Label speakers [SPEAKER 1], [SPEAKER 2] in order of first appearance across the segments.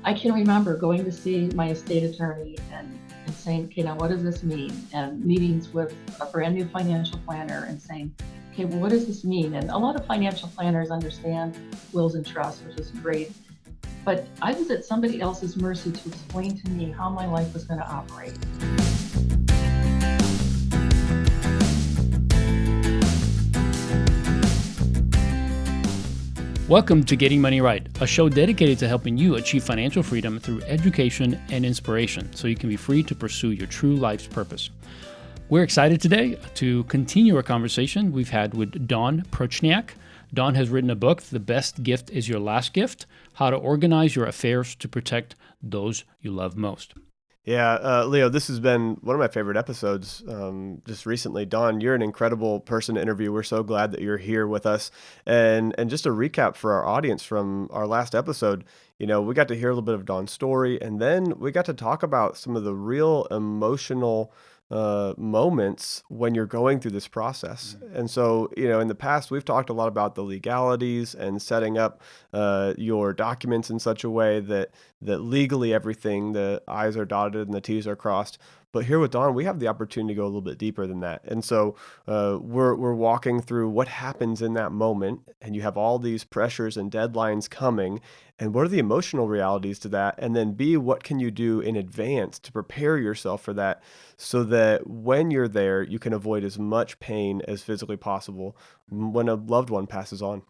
[SPEAKER 1] I can remember going to see my estate attorney and saying, okay, now what does this mean? And meetings with a brand new financial planner and saying, okay, well, what does this mean? And a lot of financial planners understand wills and trusts, which is great. But I was at somebody else's mercy to explain to me how my life was going to operate.
[SPEAKER 2] Welcome to Getting Money Right, a show dedicated to helping you achieve financial freedom through education and inspiration so you can be free to pursue your true life's purpose. We're excited today to continue our conversation we've had with Dawn Pruchniak. Dawn has written a book, The Best Gift is Your Last Gift, How to Organize Your Affairs to Protect Those You Love Most.
[SPEAKER 3] Yeah, Leo, this has been one of my favorite episodes just recently. Dawn, you're an incredible person to interview. We're so glad that you're here with us. And just a recap for our audience from our last episode, we got to hear a little bit of Dawn's story, and then we got to talk about some of the real emotional moments when you're going through this process. And so, in the past, we've talked a lot about the legalities and setting up your documents in such a way that legally everything, the I's are dotted and the T's are crossed. But here with Dawn, we have the opportunity to go a little bit deeper than that. And so we're walking through what happens in that moment, and you have all these pressures and deadlines coming, and what are the emotional realities to that? And then B, what can you do in advance to prepare yourself for that so that when you're there, you can avoid as much pain as physically possible when a loved one passes on?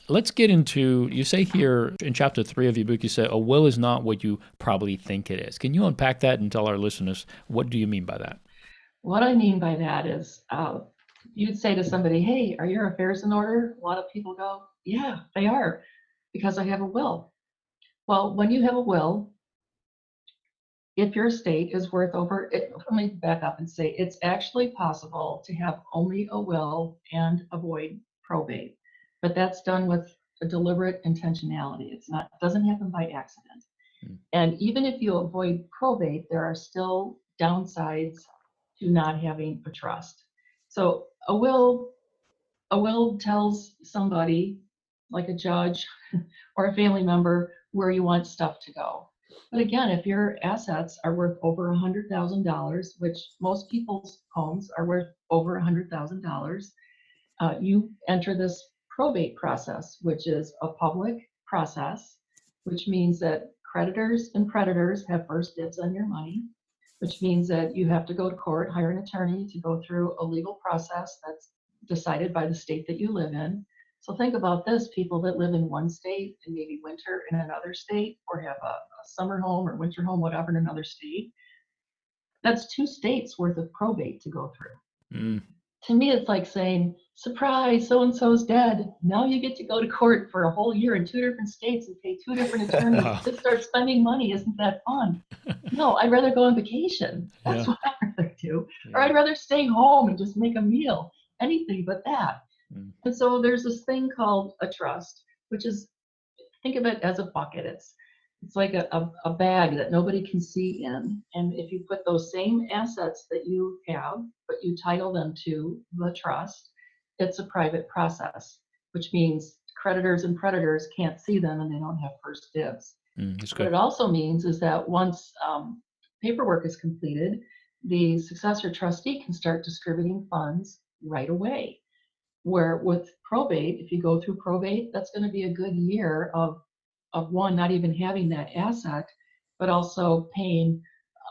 [SPEAKER 2] Let's get into, you say here in chapter 3 of your book, you say, a will is not what you probably think it is. Can you unpack that and tell our listeners, what do you mean by that?
[SPEAKER 1] What I mean by that is you'd say to somebody, hey, are your affairs in order? A lot of people go, yeah, they are, because I have a will. Well, when you have a will, if your estate is worth let me back up and say it's actually possible to have only a will and avoid probate, but that's done with a deliberate intentionality. It doesn't happen by accident. And even if you avoid probate, there are still downsides to not having a trust. So a will tells somebody, like a judge or a family member, where you want stuff to go. But again, if your assets are worth over $100,000, which most people's homes are worth over $100,000, you enter this probate process, which is a public process, which means that creditors and predators have first dibs on your money, which means that you have to go to court, hire an attorney to go through a legal process that's decided by the state that you live in. So think about this, people that live in one state and maybe winter in another state, or have a summer home or winter home, whatever, in another state. That's 2 states worth of probate to go through. To me, it's like saying, surprise, so-and-so's dead. Now you get to go to court for a whole year in 2 different states and pay 2 different attorneys to start spending money. Isn't that fun? No, I'd rather go on vacation. That's what I'd rather do. Or I'd rather stay home and just make a meal. Anything but that. And so there's this thing called a trust, which is, think of it as a bucket. It's like a bag that nobody can see in. And if you put those same assets that you have, but you title them to the trust, it's a private process, which means creditors and predators can't see them and they don't have first dibs. What it also means is that once paperwork is completed, the successor trustee can start distributing funds right away. Where with probate, if you go through probate, that's going to be a good year of one, not even having that asset, but also paying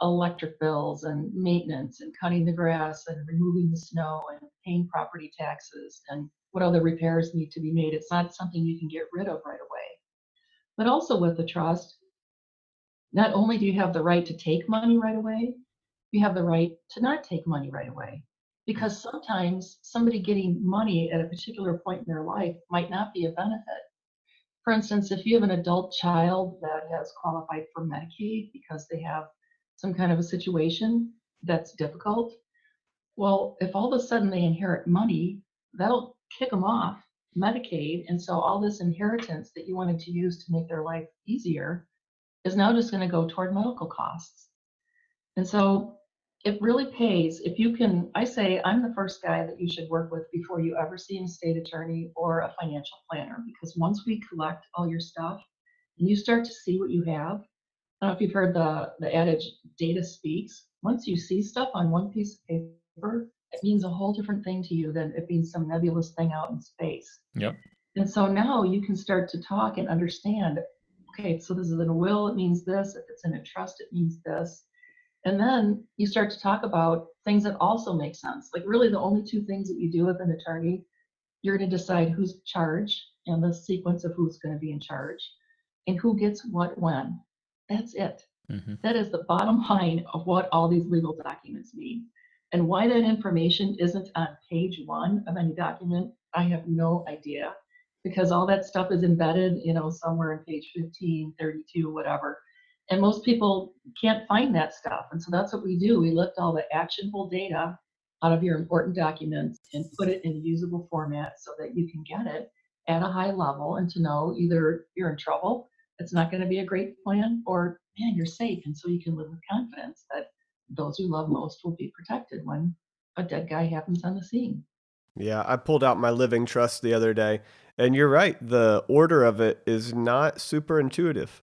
[SPEAKER 1] electric bills and maintenance and cutting the grass and removing the snow and paying property taxes and what other repairs need to be made. It's not something you can get rid of right away. But also with the trust, not only do you have the right to take money right away, you have the right to not take money right away. Because sometimes somebody getting money at a particular point in their life might not be a benefit. For instance, if you have an adult child that has qualified for Medicaid because they have some kind of a situation that's difficult, well, if all of a sudden they inherit money, that'll kick them off Medicaid. And so all this inheritance that you wanted to use to make their life easier is now just going to go toward medical costs. And so it really pays if you can. I say I'm the first guy that you should work with before you ever see an estate attorney or a financial planner, because once we collect all your stuff and you start to see what you have, don't know if you've heard the adage, data speaks. Once you see stuff on one piece of paper, it means a whole different thing to you than it means some nebulous thing out in space.
[SPEAKER 2] Yep.
[SPEAKER 1] And so now you can start to talk and understand, okay, so this is in a will, it means this. If it's in a trust, it means this. And then you start to talk about things that also make sense. Like really the only two things that you do with an attorney, you're going to decide who's in charge and the sequence of who's going to be in charge and who gets what when. That's it.
[SPEAKER 2] Mm-hmm.
[SPEAKER 1] That is the bottom line of what all these legal documents mean. And why that information isn't on page one of any document, I have no idea, because all that stuff is embedded, somewhere in page 15, 32, whatever. And most people can't find that stuff. And so that's what we do. We lift all the actionable data out of your important documents and put it in usable format so that you can get it at a high level and to know either you're in trouble, it's not going to be a great plan, or man, you're safe. And so you can live with confidence that those you love most will be protected when a dead guy happens on the scene.
[SPEAKER 3] Yeah, I pulled out my living trust the other day, and you're right. The order of it is not super intuitive.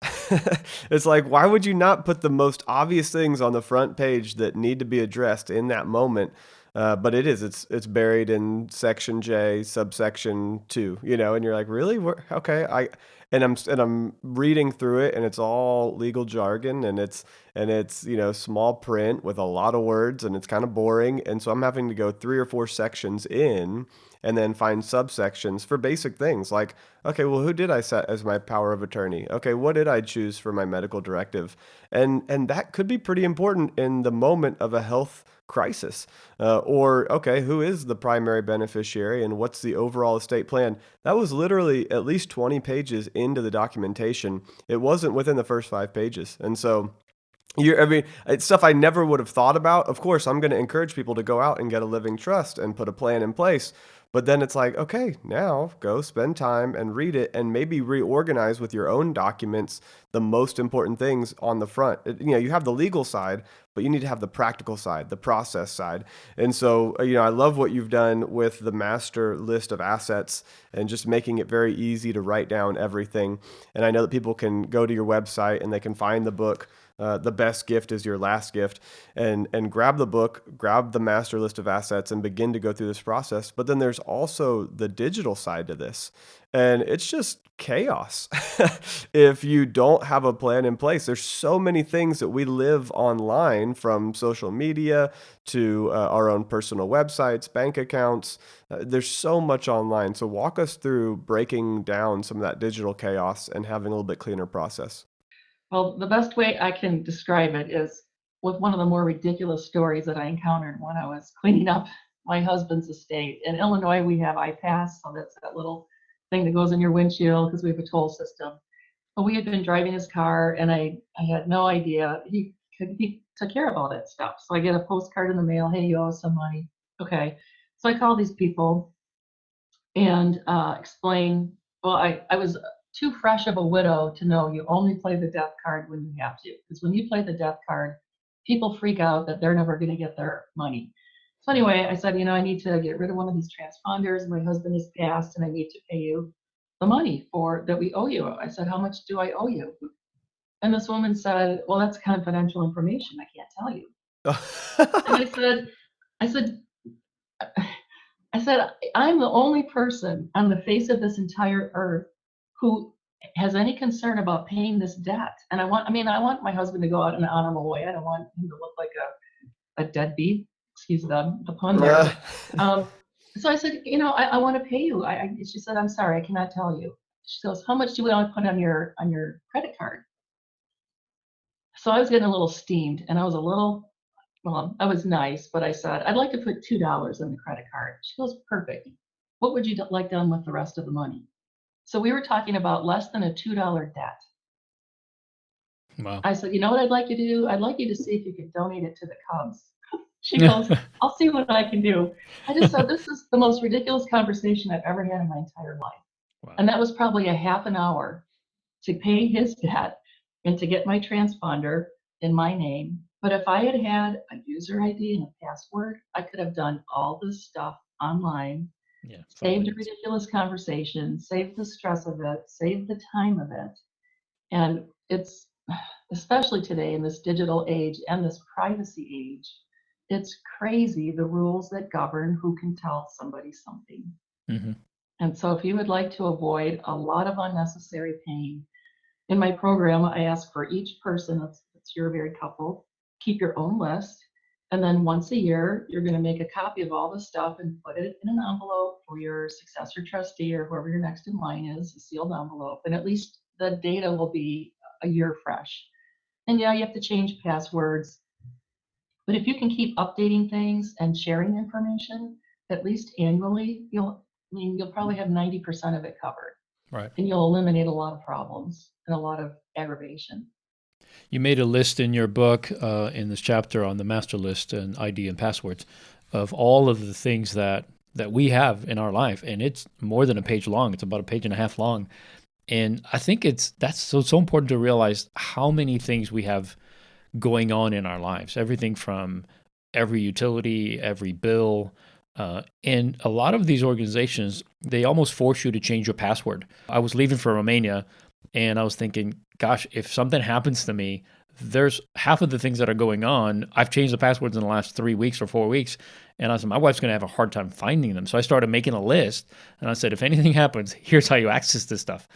[SPEAKER 3] It's like, why would you not put the most obvious things on the front page that need to be addressed in that moment? But it's buried in section J, subsection 2, and you're like, really? Okay, I'm reading through it, and it's all legal jargon, and it's small print with a lot of words, and it's kind of boring, and so I'm having to go 3 or 4 sections in and then find subsections for basic things like, okay, well, who did I set as my power of attorney? Okay, what did I choose for my medical directive? And that could be pretty important in the moment of a health crisis. Or, okay, who is the primary beneficiary and what's the overall estate plan? That was literally at least 20 pages into the documentation. It wasn't within the first 5 pages. And so I mean, it's stuff I never would have thought about. Of course, I'm going to encourage people to go out and get a living trust and put a plan in place. But then it's like, okay, now go spend time and read it and maybe reorganize with your own documents the most important things on the front. You have the legal side, but you need to have the practical side, the process side. And so, I love what you've done with the master list of assets and just making it very easy to write down everything. And I know that people can go to your website and they can find the book. The best gift is your last gift, and grab the book, grab the master list of assets, and begin to go through this process. But then there's also the digital side to this, and it's just chaos if you don't have a plan in place. There's so many things that we live online, from social media to our own personal websites, bank accounts. There's so much online. So walk us through breaking down some of that digital chaos and having a little bit cleaner process.
[SPEAKER 1] Well, the best way I can describe it is with one of the more ridiculous stories that I encountered when I was cleaning up my husband's estate. In Illinois, we have iPass, so that's that little thing that goes in your windshield because we have a toll system. But we had been driving his car, and I had no idea he took care of all that stuff. So I get a postcard in the mail. Hey, you owe us some money. Okay. So I call these people and explain. Well, I was too fresh of a widow to know you only play the death card when you have to. Because when you play the death card, people freak out that they're never going to get their money. So anyway, I said, I need to get rid of one of these transponders. My husband has passed, and I need to pay you the money for that we owe you. I said, how much do I owe you? And this woman said, well, that's confidential information. I can't tell you. And I said, I said, I'm the only person on the face of this entire earth who has any concern about paying this debt. And I want my husband to go out in an honorable way. I don't want him to look like a deadbeat, excuse the pun there. So I said, I want to pay you. She said, I'm sorry, I cannot tell you. She goes, how much do we want to put on your credit card? So I was getting a little steamed, and I was nice, but I said, I'd like to put $2 in the credit card. She goes, perfect. What would you like done with the rest of the money? So we were talking about less than a $2 debt.
[SPEAKER 2] Wow.
[SPEAKER 1] I said, you know what I'd like you to do? I'd like you to see if you could donate it to the Cubs. She goes, I'll see what I can do. I just said, this is the most ridiculous conversation I've ever had in my entire life. Wow. And that was probably a half an hour to pay his debt and to get my transponder in my name. But if I had had a user ID and a password, I could have done all this stuff online, saved a ridiculous conversation, saved the stress of it, saved the time of it. And it's especially today in this digital age and this privacy age, it's crazy the rules that govern who can tell somebody something.
[SPEAKER 2] Hmm.
[SPEAKER 1] And so if you would like to avoid a lot of unnecessary pain, in my program, I ask for each person that's your married couple, keep your own list. And then once a year, you're going to make a copy of all the stuff and put it in an envelope for your successor trustee or whoever your next in line is, a sealed envelope. And at least the data will be a year fresh. And yeah, you have to change passwords. But if you can keep updating things and sharing information, at least annually, you'll probably have 90% of it covered.
[SPEAKER 2] Right.
[SPEAKER 1] And you'll eliminate a lot of problems and a lot of aggravation.
[SPEAKER 2] You made a list in your book, in this chapter on the master list and ID and passwords, of all of the things that we have in our life, and it's more than a page long. It's about a page and a half long, and I think that's so important to realize how many things we have going on in our lives. Everything from every utility, every bill. And a lot of these organizations, they almost force you to change your password. I was leaving for Romania and I was thinking, gosh, if something happens to me, there's half of the things that are going on. I've changed the passwords in the last 3 weeks or 4 weeks. And I said, my wife's going to have a hard time finding them. So I started making a list and I said, if anything happens, here's how you access this stuff.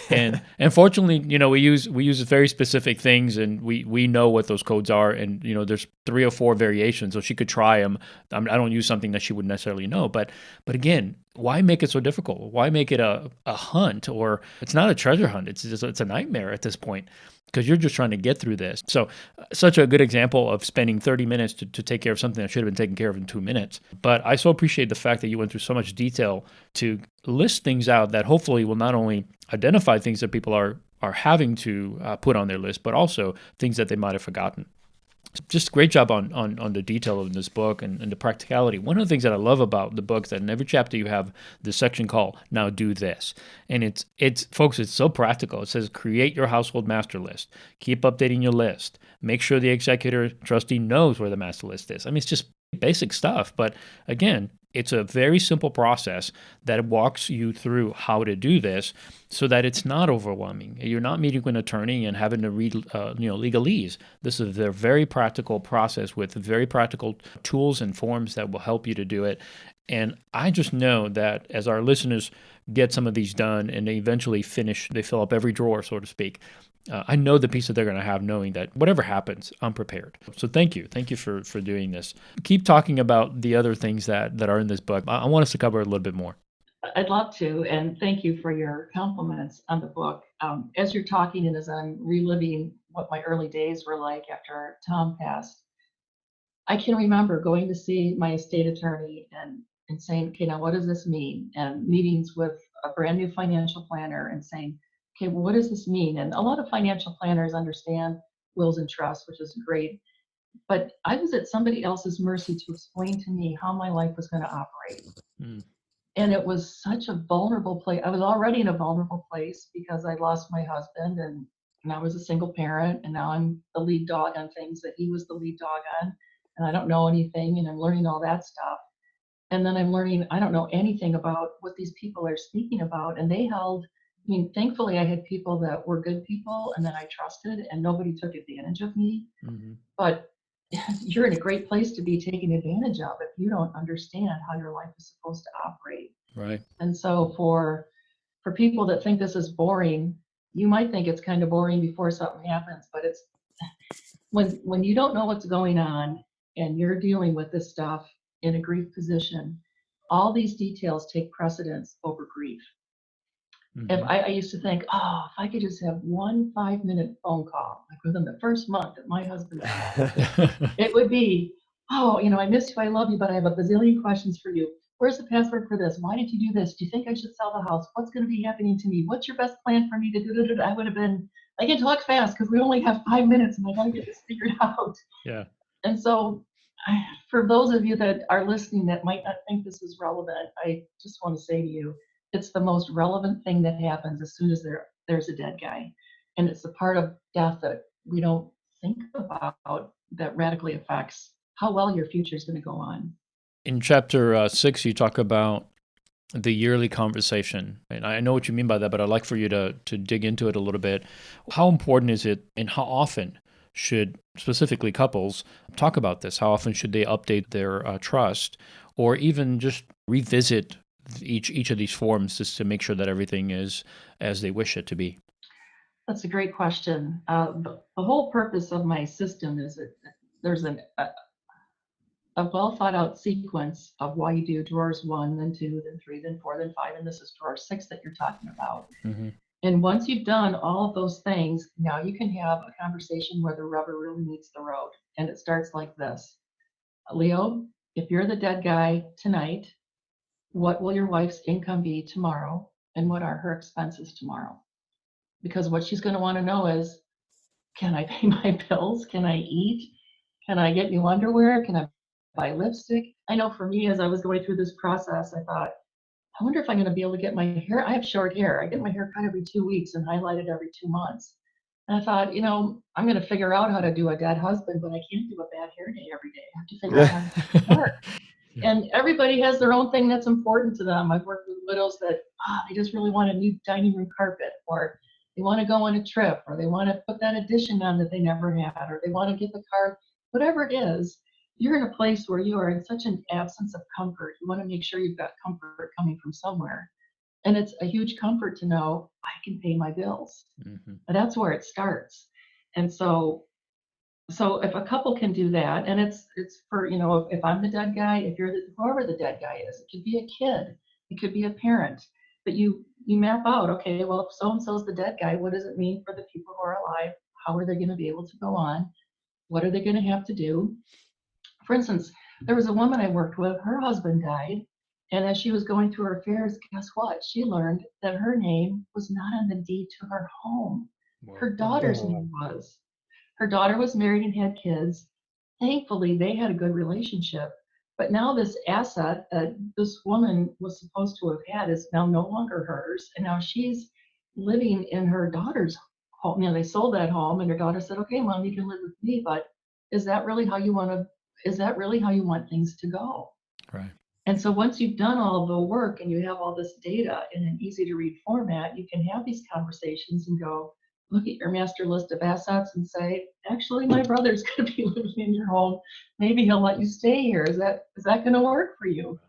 [SPEAKER 2] And fortunately, we use very specific things and we know what those codes are. And, there's 3 or 4 variations. So she could try them. I don't use something that she would necessarily know. But again, why make it so difficult? Why make it a hunt? Or it's not a treasure hunt. It's a nightmare at this point, because you're just trying to get through this. So such a good example of spending 30 minutes to take care of something that should have been taken care of in 2 minutes. But I so appreciate the fact that you went through so much detail to list things out that hopefully will not only identify things that people are having to put on their list, but also things that they might have forgotten. Just a great job on the detail of this book and the practicality. One of the things that I love about the book is that in every chapter you have this section called "Now Do This," and it's folks, it's so practical. It says create your household master list, keep updating your list, make sure the executor trustee knows where the master list is. I mean, it's just basic stuff, but again, it's a very simple process that walks you through how to do this so that it's not overwhelming. You're not meeting with an attorney and having to read legalese. This is a very practical process with very practical tools and forms that will help you to do it. And I just know that as our listeners get some of these done and they eventually finish, they fill up every drawer, so to speak, I know the peace that they're going to have knowing that whatever happens, I'm prepared. So thank you. Thank you for doing this. Keep talking about the other things that are in this book. I want us to cover a little bit more.
[SPEAKER 1] I'd love to, and thank you for your compliments on the book. As you're talking and as I'm reliving what my early days were like after Tom passed, I can remember going to see my estate attorney and saying, okay, now what does this mean? And meetings with a brand new financial planner and saying, okay, well, what does this mean? And a lot of financial planners understand wills and trusts, which is great. But I was at somebody else's mercy to explain to me how my life was going to operate.
[SPEAKER 2] Mm.
[SPEAKER 1] And it was such a vulnerable place. I was already in a vulnerable place because I lost my husband and I was a single parent. And now I'm the lead dog on things that he was the lead dog on. And I don't know anything. And I'm learning all that stuff. And then I'm learning, I don't know anything about what these people are speaking about. And they held, I mean, thankfully I had people that were good people and that I trusted and nobody took advantage of me.
[SPEAKER 2] Mm-hmm.
[SPEAKER 1] But you're in a great place to be taken advantage of if you don't understand how your life is supposed to operate.
[SPEAKER 2] Right.
[SPEAKER 1] And so for people that think this is boring, you might think it's kind of boring before something happens, but it's when you don't know what's going on and you're dealing with this stuff in a grief position, all these details take precedence over grief.
[SPEAKER 2] Mm-hmm.
[SPEAKER 1] If I used to think, oh, if I could just have one 5-minute phone call, like within the first month that my husband died, it would be, oh, I miss you, I love you, but I have a bazillion questions for you. Where's the password for this? Why did you do this? Do you think I should sell the house? What's going to be happening to me? What's your best plan for me to do? I would have been, I can talk fast because we only have 5 minutes and I got to get this figured out.
[SPEAKER 2] Yeah.
[SPEAKER 1] And so for those of you that are listening that might not think this is relevant, I just want to say to you, it's the most relevant thing that happens as soon as there's a dead guy. And it's the part of death that we don't think about that radically affects how well your future is going to go on.
[SPEAKER 2] In chapter 6, you talk about the yearly conversation. And I know what you mean by that, but I'd like for you to dig into it a little bit. How important is it, and how often should specifically couples talk about this? How often should they update their trust, or even just revisit each of these forms just to make sure that everything is as they wish it to be?
[SPEAKER 1] That's a great question. The whole purpose of my system is that there's a well thought out sequence of why you do drawers one, then two, then three, then four, then five, and this is drawer six that you're talking about.
[SPEAKER 2] Hmm.
[SPEAKER 1] And once you've done all of those things, now you can have a conversation where the rubber really meets the road. And it starts like this: Leo, if you're the dead guy tonight, what will your wife's income be tomorrow? And what are her expenses tomorrow? Because what she's going to want to know is, can I pay my bills? Can I eat? Can I get new underwear? Can I buy lipstick? I know for me, as I was going through this process, I thought, I wonder if I'm going to be able to get my hair. I have short hair. I get my hair cut every 2 weeks and highlighted every 2 months. And I thought, I'm going to figure out how to do a dead husband, but I can't do a bad hair day every day. I have to figure out how to start.
[SPEAKER 2] Yeah.
[SPEAKER 1] And everybody has their own thing that's important to them. I've worked with widows that they just really want a new dining room carpet, or they want to go on a trip, or they want to put that addition on that they never had, or they want to get the car, whatever it is. You're in a place where you are in such an absence of comfort. You want to make sure you've got comfort coming from somewhere. And it's a huge comfort to know I can pay my bills.
[SPEAKER 2] Hmm.
[SPEAKER 1] And that's where it starts. And so if a couple can do that, and it's for, if I'm the dead guy, if you're whoever the dead guy is, it could be a kid, it could be a parent, but you map out, okay, well, if so and so's the dead guy, what does it mean for the people who are alive? How are they going to be able to go on? What are they going to have to do? For instance, there was a woman I worked with, her husband died, and as she was going through her affairs, guess what? She learned that her name was not on the deed to her home.
[SPEAKER 2] Well,
[SPEAKER 1] Her daughter's name was. Her daughter was married and had kids. Thankfully, they had a good relationship. But now this asset that this woman was supposed to have had is now no longer hers. And now she's living in her daughter's home. They sold that home, and her daughter said, okay, mom, you can live with me, but is that really how you want to, is that really how you want things to go?
[SPEAKER 2] right.
[SPEAKER 1] And so once you've done all of the work and you have all this data in an easy to read format, you can have these conversations and go, look at your master list of assets and say, actually, my brother's going to be living in your home. Maybe he'll let you stay here. Is that going to work for you?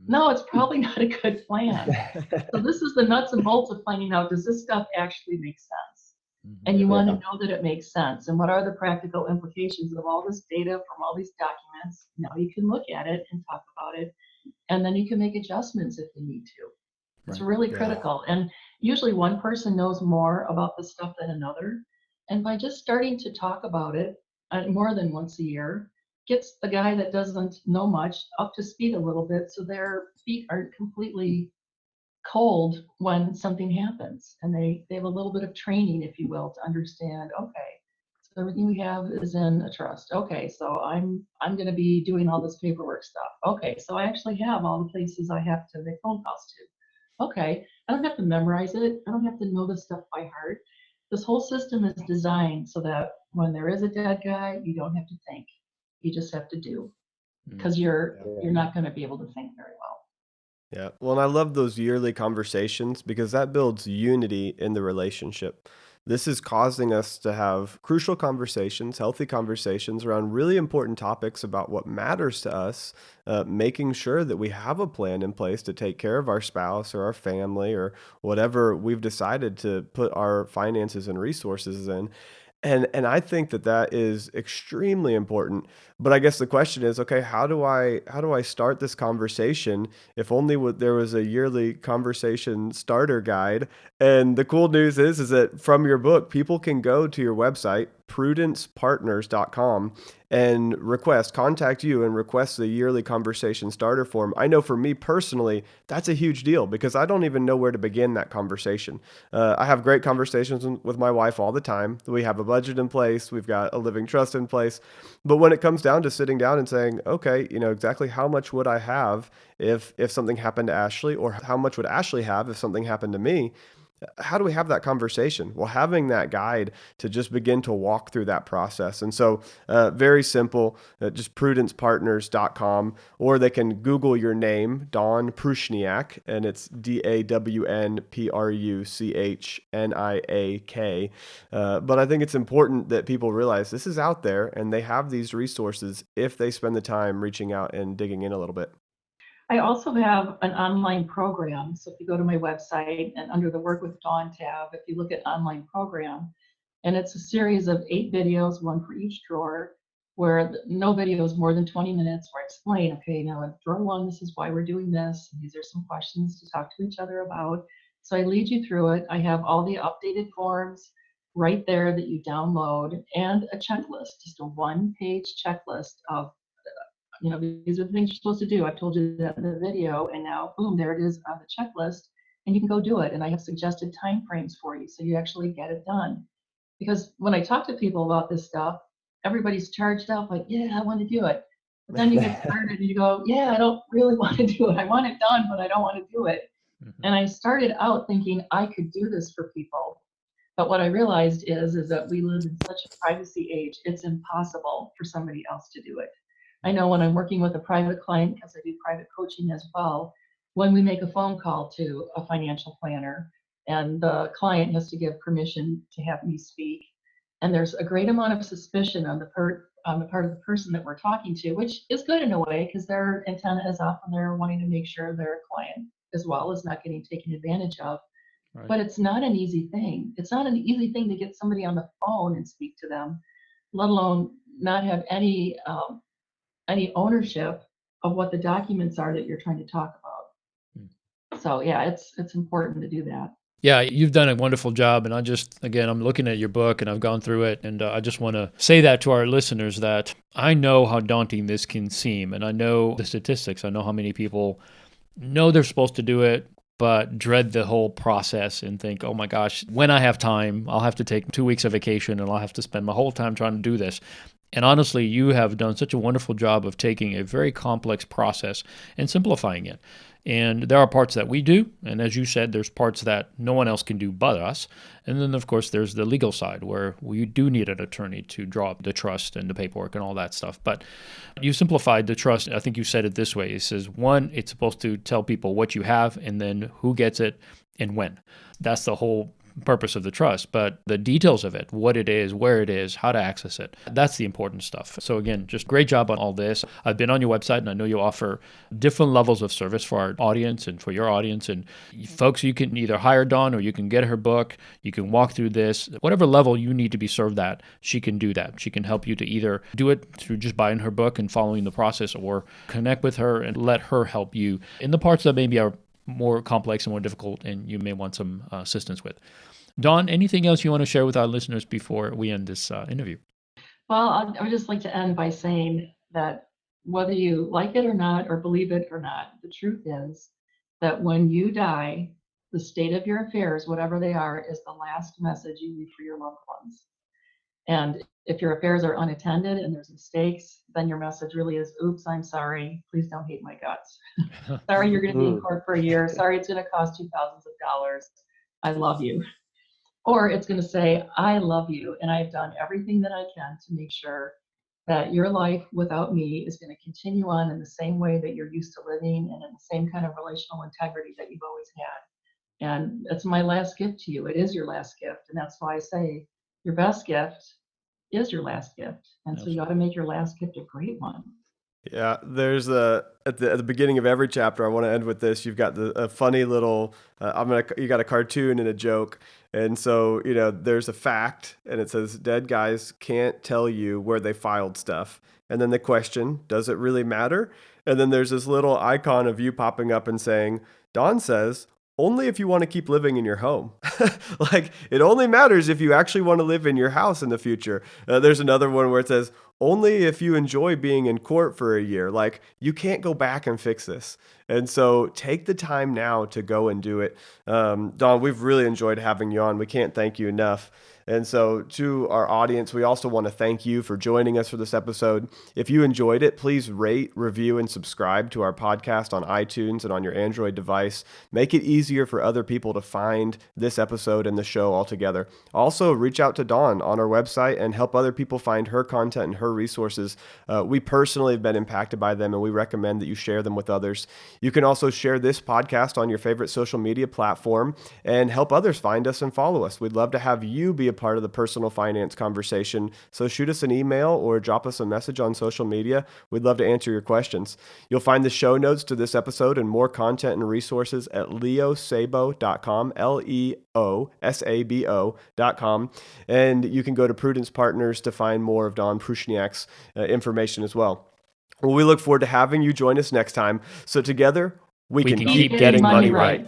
[SPEAKER 1] No, it's probably not a good plan. So this is the nuts and bolts of finding out, does this stuff actually make sense? And you want to know that it makes sense. And what are the practical implications of all this data from all these documents? Now you can look at it and talk about it, and then you can make adjustments if you need to. It's
[SPEAKER 2] Right.
[SPEAKER 1] really
[SPEAKER 3] Yeah.
[SPEAKER 1] critical. And usually one person knows more about the stuff than another. And by just starting to talk about it more than once a year, gets the guy that doesn't know much up to speed a little bit so their feet aren't completely cold when something happens. And they have a little bit of training, if you will, to understand, okay, so everything we have is in a trust. Okay, so I'm going to be doing all this paperwork stuff. Okay, so I actually have all the places I have to make phone calls to. Okay, I don't have to memorize it. I don't have to know this stuff by heart. This whole system is designed so that when there is a dead guy, you don't have to think. You just have to do, because you're not going to be able to think very well.
[SPEAKER 3] Yeah. Well, and I love those yearly conversations because that builds unity in the relationship. This is causing us to have crucial conversations, healthy conversations around really important topics about what matters to us, making sure that we have a plan in place to take care of our spouse or our family or whatever we've decided to put our finances and resources in. And I think that that is extremely important. But I guess the question is, okay, how do I start this conversation if only there was a yearly conversation starter guide? And the cool news is that from your book, people can go to your website, prudencepartners.com, and contact you and request the yearly conversation starter form. I know for me personally, that's a huge deal because I don't even know where to begin that conversation. I have great conversations with my wife all the time. We have a budget in place, we've got a living trust in place. But when it comes down to sitting down and saying, okay, exactly how much would I have if something happened to Ashley, or how much would Ashley have if something happened to me? How do we have that conversation? Well, having that guide to just begin to walk through that process. And so, very simple, just prudencepartners.com, or they can Google your name, Dawn Pruchniak, and it's DAWNPRUCHNIAK. But I think it's important that people realize this is out there and they have these resources if they spend the time reaching out and digging in a little bit.
[SPEAKER 1] I also have an online program. So if you go to my website and under the Work with Dawn tab, if you look at online program, and it's a series of 8 videos, one for each drawer, where no video is more than 20 minutes, where I explain, okay, now in drawer 1, this is why we're doing this. And these are some questions to talk to each other about. So I lead you through it. I have all the updated forms right there that you download and a checklist, just a one-page checklist of these are the things you're supposed to do. I've told you that in the video, and now, boom, there it is on the checklist, and you can go do it. And I have suggested time frames for you, so you actually get it done. Because when I talk to people about this stuff, everybody's charged up, like, yeah, I want to do it. But then you get started and you go, yeah, I don't really want to do it. I want it done, but I don't want to do it.
[SPEAKER 2] Mhm.
[SPEAKER 1] And I started out thinking I could do this for people. But what I realized is that we live in such a privacy age, it's impossible for somebody else to do it. I know when I'm working with a private client, because I do private coaching as well, when we make a phone call to a financial planner and the client has to give permission to have me speak, and there's a great amount of suspicion on the part of the person that we're talking to, which is good in a way because their antenna is up and they're wanting to make sure their client as well is not getting taken advantage of.
[SPEAKER 2] Right.
[SPEAKER 1] But it's not an easy thing. It's not an easy thing to get somebody on the phone and speak to them, let alone not have any ownership of what the documents are that you're trying to talk
[SPEAKER 2] Mm.
[SPEAKER 1] about. So yeah, it's important to do that.
[SPEAKER 2] Yeah, you've done a wonderful job. And again, I'm looking at your book and I've gone through it. And I just want to say that to our listeners that I know how daunting this can seem. And I know the statistics. I know how many people know they're supposed to do it, but dread the whole process and think, oh my gosh, when I have time, I'll have to take 2 weeks of vacation and I'll have to spend my whole time trying to do this. And honestly, you have done such a wonderful job of taking a very complex process and simplifying it. And there are parts that we do. And as you said, there's parts that no one else can do but us. And then, of course, there's the legal side where we do need an attorney to draw up the trust and the paperwork and all that stuff. But you simplified the trust. I think you said it this way. It says, one, it's supposed to tell people what you have and then who gets it and when. That's the whole purpose of the trust, but the details of it, what it is, where it is, how to access it, that's the important stuff. So again, just great job on all this. I've been on your website and I know you offer different levels of service for our audience and for your audience. And folks, you can either hire Dawn or you can get her book. You can walk through this. Whatever level you need to be served at, she can do that. She can help you to either do it through just buying her book and following the process or connect with her and let her help you in the parts that maybe are more complex and more difficult and you may want some assistance with. Dawn, anything else you want to share with our listeners before we end this interview?
[SPEAKER 1] Well, I would just like to end by saying that whether you like it or not, or believe it or not, the truth is that when you die, the state of your affairs, whatever they are, is the last message you leave for your loved ones. And if your affairs are unattended and there's mistakes, then your message really is, oops, I'm sorry. Please don't hate my guts. Sorry you're going to be in court for a year. Sorry it's going to cost you thousands of dollars. I love you. Or it's going to say, I love you, and I've done everything that I can to make sure that your life without me is going to continue on in the same way that you're used to living and in the same kind of relational integrity that you've always had. And it's my last gift to you. It is your last gift. And that's why I say your best gift is your last gift. And so you ought to make your last gift a great one.
[SPEAKER 3] Yeah, there's at the beginning of every chapter. I want to end with this. You've got a funny little. You got a cartoon and a joke, and so there's a fact, and it says dead guys can't tell you where they filed stuff, and then the question, does it really matter? And then there's this little icon of you popping up and saying, Dawn says, only if you want to keep living in your home. Like, it only matters if you actually want to live in your house in the future. There's another one where it says, only if you enjoy being in court for a year. Like, you can't go back and fix this. And so take the time now to go and do it. Dawn, we've really enjoyed having you on. We can't thank you enough. And so, to our audience, we also want to thank you for joining us for this episode. If you enjoyed it, please rate, review, and subscribe to our podcast on iTunes and on your Android device. Make it easier for other people to find this episode and the show altogether. Also, reach out to Dawn on our website and help other people find her content and her resources. We personally have been impacted by them, and we recommend that you share them with others. You can also share this podcast on your favorite social media platform and help others find us and follow us. We'd love to have you be a part of the personal finance conversation. So shoot us an email or drop us a message on social media. We'd love to answer your questions. You'll find the show notes to this episode and more content and resources at leosabo.com, leosabo.com. And you can go to Prudence Partners to find more of Dawn Pruchniak's information as well. Well, we look forward to having you join us next time. So together, we can keep getting money right.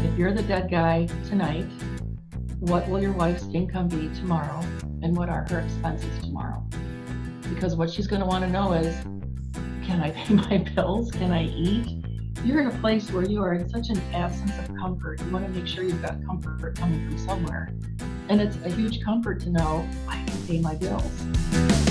[SPEAKER 1] If you're the dead guy tonight, what will your wife's income be tomorrow, and what are her expenses tomorrow? Because what she's going to want to know is, can I pay my bills? Can I eat? You're in a place where you are in such an absence of comfort. You want to make sure you've got comfort coming from somewhere. And it's a huge comfort to know I can pay my bills.